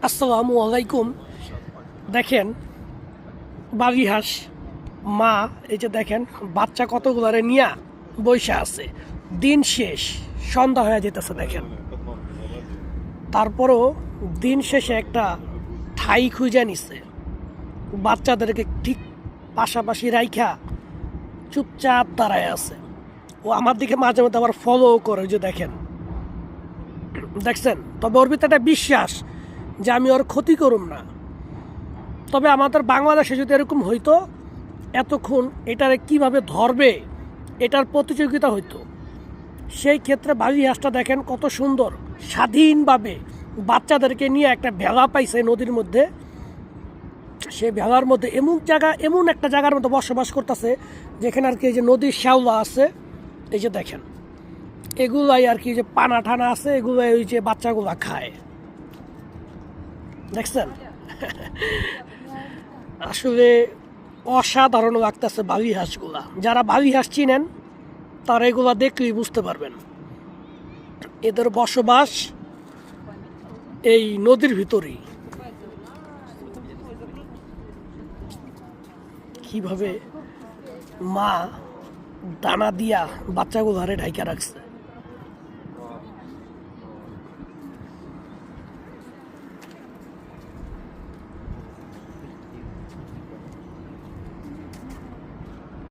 আসসালামু আলাইকুম। দেখেন বাবি হাঁস মা, এই যে দেখেন বাচ্চা কতগুলারে নিয়া বইসা আছে। দিন শেষ, সন্ধ্যা হয়ে যেতেছে দেখেন। তারপরও দিন শেষে একটা ঠাই খুঁজে নিছে, বাচ্চাদেরকে ঠিক পাশাপাশি রাইখা চুপচাপ দাঁড়ায় আছে। ও আমার দিকে মাঝে মধ্যে আবার ফলো করে, ওই যে দেখেন, দেখছেন। তবে ওর ভিতরে একটা বিশ্বাস যে আমি ওর ক্ষতি করুম না। তবে আমাদের বাংলাদেশে যদি এরকম হইতো, এতক্ষণ এটারে কিভাবে ধরবে এটার প্রতিযোগিতা হইতো। সেই ক্ষেত্রে বাবি হাঁসটা দেখেন কত সুন্দর স্বাধীনভাবে বাচ্চাদেরকে নিয়ে একটা ভেলা পাইছে নদীর মধ্যে। সেই ভেলার মধ্যে এমন একটা জায়গার মধ্যে বসবাস করতেছে যেখানে আর কি এই যে নদীর শ্যাওলা আছে, এই যে দেখেন এগুলাই আর কি যে পানা ঠানা আছে, এগুলাই ওই যে বাচ্চাগুলা খায়, দেখছেন। আসলে অসাধারণ লাগতেছে বাবি হাঁসগুলা। যারা বাবি হাঁস চিনেন তারা এগুলা দেখলেই বুঝতে পারবেন। এদের বসবাস এই নদীর ভিতরেই। কিভাবে মা দানা দিয়া বাচ্চাগুলারে ঢাইকা রাখছে।